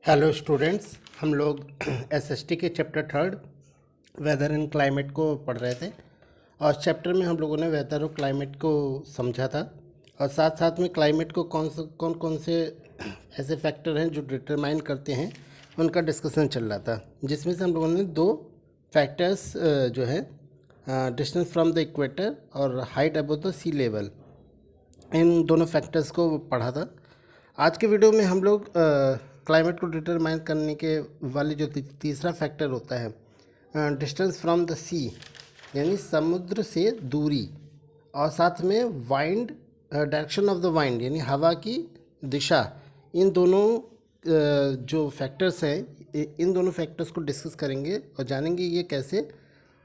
Hello students, हम लोग SST के chapter third weather and climate को पढ़ रहे थे। और इस चैप्टर में हम लोगों ने वेदर और क्लाइमेट को समझा था और साथ साथ में क्लाइमेट को कौन कौन से ऐसे फैक्टर हैं जो डिटरमाइन करते हैं उनका डिस्कशन चल रहा था, जिसमें से हम लोगों ने दो फैक्टर्स जो है डिस्टेंस फ्रॉम द इक्वेटर और height above the sea level, इन दोनों फैक्टर्स को पढ़ा था। आज के वीडियो में हम लोग क्लाइमेट को डिटरमाइन करने के वाले जो तीसरा फैक्टर होता है डिस्टेंस फ्रॉम द सी, यानी समुद्र से दूरी, और साथ में wind, direction of the wind यानी हवा की दिशा, इन दोनों जो फैक्टर्स हैं इन दोनों फैक्टर्स को डिस्कस करेंगे और जानेंगे ये कैसे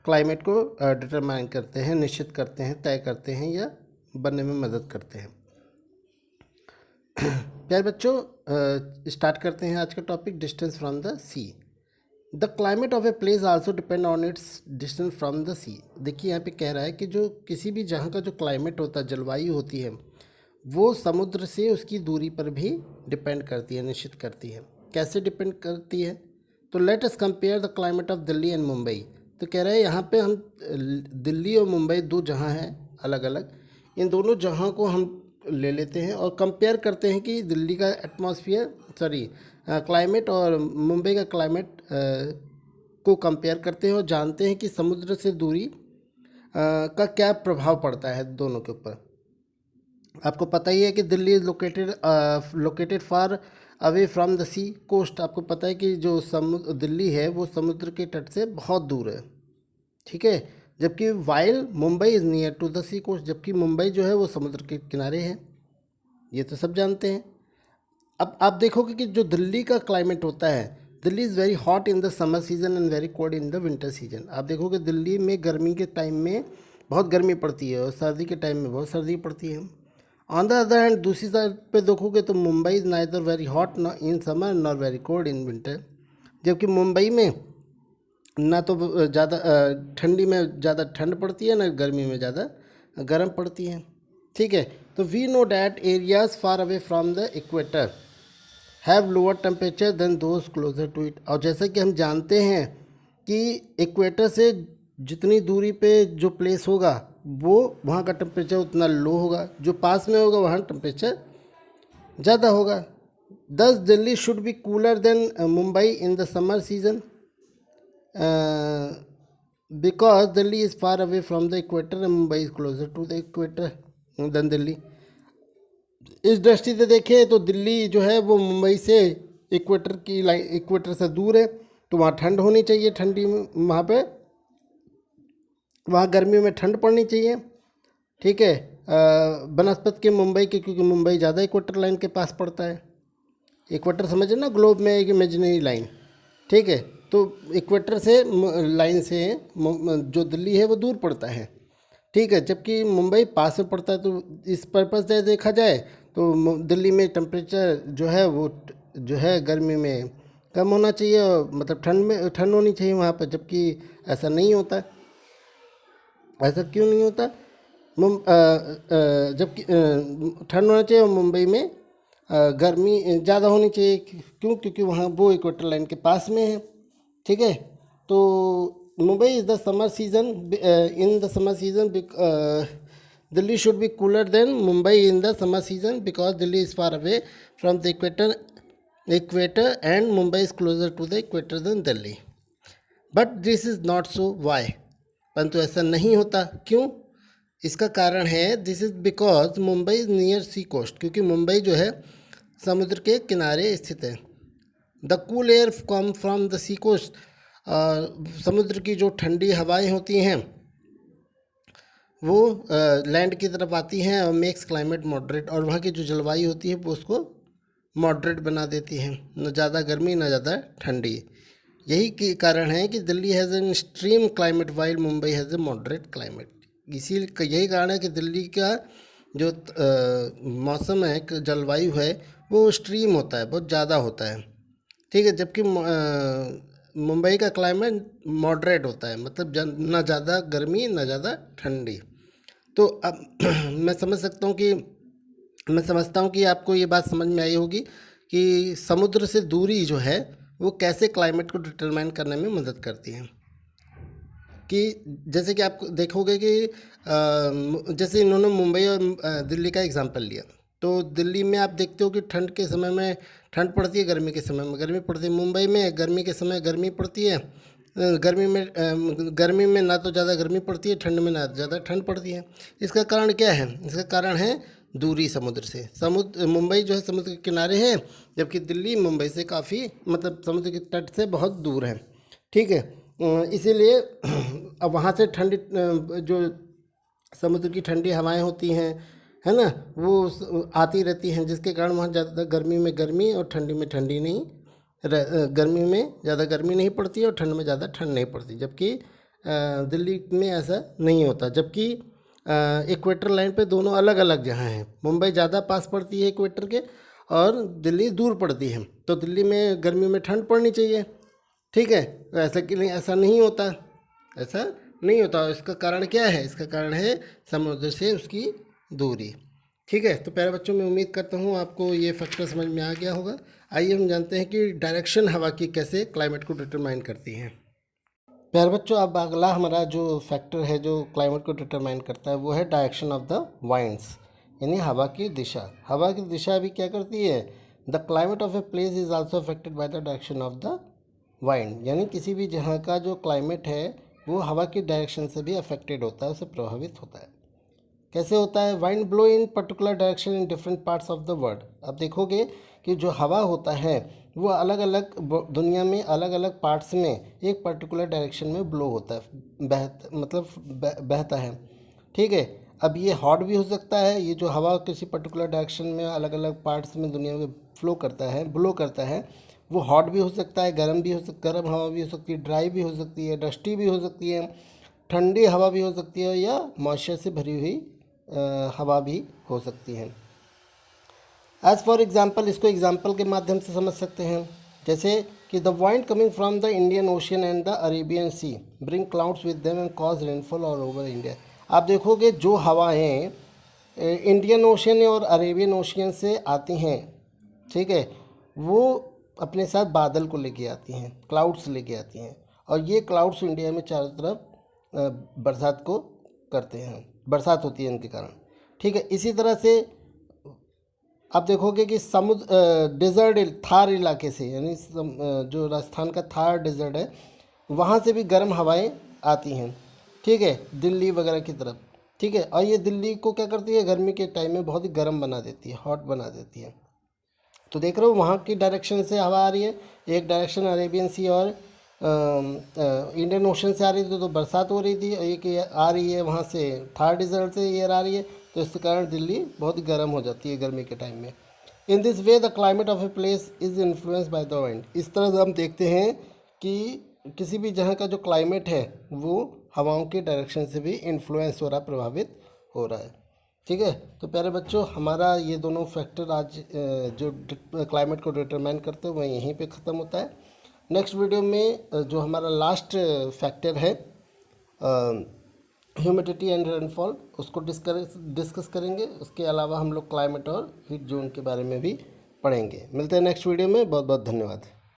क्लाइमेट को डिटरमाइन करते हैं, निश्चित करते हैं, तय करते हैं या बनने में मदद करते हैं। प्यारे बच्चों, स्टार्ट करते हैं आज का topic, distance from the sea. The climate of a place also depend on its distance from the sea. देखिए यहाँ पे कह रहा है कि जो किसी भी जहाँ का जो क्लाइमेट होता है, जलवायु होती है, वो समुद्र से उसकी दूरी पर भी डिपेंड करती है, निश्चित करती है। कैसे डिपेंड करती है? तो let us compare the climate of Delhi and Mumbai. तो कह रहा है यहाँ पे हम दिल्ली और मुंबई दो जहाँ हैं अलग अलग, इन दोनों जहाँ को हम ले लेते हैं और कंपेयर करते हैं कि दिल्ली का क्लाइमेट और मुंबई का क्लाइमेट को कंपेयर करते हैं और जानते हैं कि समुद्र से दूरी का क्या प्रभाव पड़ता है दोनों के ऊपर। आपको पता ही है कि Delhi is located far away from the sea coast. आपको पता है कि जो दिल्ली है वो समुद्र के तट से बहुत दूर है, ठीक है। जबकि while Mumbai is near to the sea coast, जबकि मुंबई जो है वो समुद्र के किनारे है, ये तो सब जानते हैं। अब आप देखोगे कि जो दिल्ली का क्लाइमेट होता है, Delhi is very hot in the summer season and very cold in the winter season. आप देखोगे दिल्ली में गर्मी के टाइम में बहुत गर्मी पड़ती है और सर्दी के टाइम में बहुत सर्दी पड़ती है। ऑन द अदर हैंड, दूसरी साइड पे देखोगे तो Mumbai is neither very hot in summer nor very cold in winter. जबकि मुंबई में ना तो ज़्यादा ठंडी में ज़्यादा ठंड पड़ती है, ना गर्मी में ज़्यादा गर्म पड़ती है, ठीक है। तो we know that areas far away from the equator have lower temperature than those closer to it. और जैसा कि हम जानते हैं कि इक्वेटर से जितनी दूरी पे जो प्लेस होगा वो वहाँ का टेम्परेचर उतना लो होगा, जो पास में होगा वहाँ टेम्परेचर ज़्यादा होगा। Thus Delhi should be cooler than Mumbai in the summer season because Delhi is far away from the equator and Mumbai is closer to the equator than Delhi. इस दृष्टि से देखें तो दिल्ली जो है वो मुंबई से इक्वेटर से दूर है, तो वहाँ ठंड होनी चाहिए, ठंडी वहाँ पे वहाँ गर्मी में ठंड पड़नी चाहिए, ठीक है, बनस्पत के मुंबई के, क्योंकि मुंबई ज़्यादा इक्वेटर लाइन के पास पड़ता है। इक्वेटर समझे ना, ग्लोब में एक इमेजिनरी लाइन, ठीक है। तो इक्वेटर से लाइन से जो दिल्ली है वो दूर पड़ता है, ठीक है, जबकि मुंबई पास में पड़ता है। तो इस पर्पज़ से देखा जाए तो दिल्ली में टेम्परेचर जो है वो जो है गर्मी में कम होना चाहिए, और मतलब ठंड होनी चाहिए वहाँ पर, जबकि ऐसा नहीं होता। ऐसा क्यों नहीं होता? जबकि ठंड होना चाहिए और मुंबई में गर्मी ज़्यादा होनी चाहिए। क्यों? क्योंकि वहाँ वो इक्वेटर लाइन के पास में है, ठीक है। तो Mumbai is the summer season, in the summer season Delhi should be cooler than Mumbai in the summer season because Delhi is far away from the equator and Mumbai is closer to the equator than Delhi. But this is not so, why? परंतु ऐसा नहीं होता। क्यों? इसका कारण है, this is because Mumbai is near sea coast, क्योंकि मुंबई जो है समुद्र के किनारे स्थित है। The cool air come from the sea coast, समुद्र की जो ठंडी हवाएं होती हैं वो लैंड की तरफ आती हैं और मेक्स क्लाइमेट मॉडरेट, और वहाँ की जो जलवायु होती है वो उसको मॉडरेट बना देती है, न ज़्यादा गर्मी न ज़्यादा ठंडी। यही कारण है कि Delhi has an extreme climate while Mumbai has a moderate climate. यही कारण है कि दिल्ली का जो मौसम है, जलवायु है, वो एक्सट्रीम होता है, बहुत ज़्यादा होता है, ठीक है। जबकि मुंबई का क्लाइमेट मॉडरेट होता है, मतलब ना ज़्यादा गर्मी ना ज़्यादा ठंडी। तो अब मैं समझता हूँ कि आपको ये बात समझ में आई होगी कि समुद्र से दूरी जो है वो कैसे क्लाइमेट को डिटरमाइन करने में मदद करती है। कि जैसे कि आप देखोगे कि जैसे इन्होंने मुंबई और दिल्ली का एग्जांपल लिया, तो दिल्ली में आप देखते हो कि ठंड के समय में ठंड पड़ती है, गर्मी के समय में गर्मी पड़ती है। मुंबई में गर्मी के समय गर्मी पड़ती है, गर्मी में ना तो ज़्यादा गर्मी पड़ती है, ठंड में ना ज़्यादा ठंड पड़ती है। इसका कारण क्या है? इसका कारण है दूरी समुद्र से। मुंबई जो है समुद्र के किनारे है, जबकि दिल्ली मुंबई से काफ़ी मतलब समुद्र के तट से बहुत दूर है। ठीक है, इसीलिए अब वहाँ से ठंडी जो समुद्र की ठंडी हवाएं होती हैं, है ना, वो आती रहती हैं, जिसके कारण वहाँ ज़्यादा गर्मी में गर्मी और ठंडी में ठंडी नहीं, गर्मी में ज़्यादा गर्मी नहीं पड़ती है और ठंड में ज़्यादा ठंड नहीं पड़ती। जबकि दिल्ली में ऐसा नहीं होता। जबकि इक्वेटर लाइन पे दोनों अलग अलग जगह हैं। मुंबई ज़्यादा पास पड़ती है इक्वेटर के और दिल्ली दूर पड़ती है, तो दिल्ली में गर्मी में ठंड पड़नी चाहिए। ठीक है, तो ऐसा कि नहीं, ऐसा नहीं होता, ऐसा नहीं होता। इसका कारण क्या है? इसका कारण है समुद्र से उसकी दूरी। ठीक है, तो प्यारे बच्चों, मैं उम्मीद करता हूँ आपको ये फैक्टर समझ में आ गया होगा। आइए हम जानते हैं कि डायरेक्शन हवा की कैसे क्लाइमेट को डिटरमाइन करती है। प्यारे बच्चों, अब अगला हमारा जो फैक्टर है जो क्लाइमेट को डिटरमाइन करता है वो है डायरेक्शन ऑफ द वाइंड्स, यानी हवा की दिशा। हवा की दिशा भी क्या करती है? The climate of a place is also affected by the direction of the wind, यानी किसी भी जहाँ का जो क्लाइमेट है वो हवा की डायरेक्शन से भी अफेक्टेड होता है, उससे प्रभावित होता है। कैसे होता है? Wind blow in particular direction in different parts of the world. अब देखोगे कि जो हवा होता है वो अलग अलग दुनिया में अलग अलग पार्ट्स में एक पर्टिकुलर डायरेक्शन में ब्लो होता है, बहता है। ठीक है, अब ये हॉट भी हो सकता है, ये जो हवा किसी पर्टिकुलर डायरेक्शन में अलग अलग पार्ट्स में दुनिया में ब्लो करता है, वो हॉट भी हो सकता है, गर्म भी हो सकता है, गर्म हवा भी हो सकती है, ड्राई भी हो सकती है, डस्टी भी हो सकती है, ठंडी हवा भी हो सकती है, या मॉइस्चर से भरी हुई हवा भी हो सकती है। एज फॉर एग्जाम्पल, इसको एग्जाम्पल के माध्यम से समझ सकते हैं। जैसे कि the wind coming from the Indian Ocean and the Arabian Sea bring clouds with them and cause rainfall all over India. आप देखोगे जो हवाएं इंडियन ओशियन और अरेबियन ओशियन से आती हैं, ठीक है, वो अपने साथ बादल को लेके आती हैं, क्लाउड्स लेके आती हैं, और ये क्लाउड्स इंडिया में चारों तरफ बरसात को करते हैं, बरसात होती है इनके कारण। ठीक है, इसी तरह से आप देखोगे कि डेजर्ट थार इलाके से, यानी जो राजस्थान का थार डेजर्ट है, वहाँ से भी गर्म हवाएं आती हैं। ठीक है, दिल्ली वगैरह की तरफ। ठीक है, और ये दिल्ली को क्या करती है? गर्मी के टाइम में बहुत ही गर्म बना देती है, हॉट बना देती है। तो देख रहे हो वहाँ की डायरेक्शन से हवा आ रही है, एक डायरेक्शन अरेबियन सी और इंडियन ओशन से आ रही थी तो बरसात हो रही थी, एक आ रही है वहाँ से थार डेजर्ट से एयर आ रही है, तो इसके कारण दिल्ली बहुत गर्म हो जाती है गर्मी के टाइम में। In this way the climate of a place is influence by the wind. इस तरह से हम देखते हैं कि किसी भी जगह का जो क्लाइमेट है वो हवाओं के डायरेक्शन से भी इन्फ्लुएंस हो रहा, प्रभावित हो रहा है। ठीक है, तो प्यारे बच्चों, हमारा ये दोनों फैक्टर आज जो क्लाइमेट को डिटरमाइन करते हैं वह यहीं पे ख़त्म होता है। नेक्स्ट वीडियो में जो हमारा लास्ट फैक्टर है ह्यूमिडिटी एंड रेनफॉल, उसको डिस्कस करेंगे। उसके अलावा हम लोग क्लाइमेट और हीट जोन के बारे में भी पढ़ेंगे। मिलते हैं नेक्स्ट वीडियो में। बहुत बहुत धन्यवाद।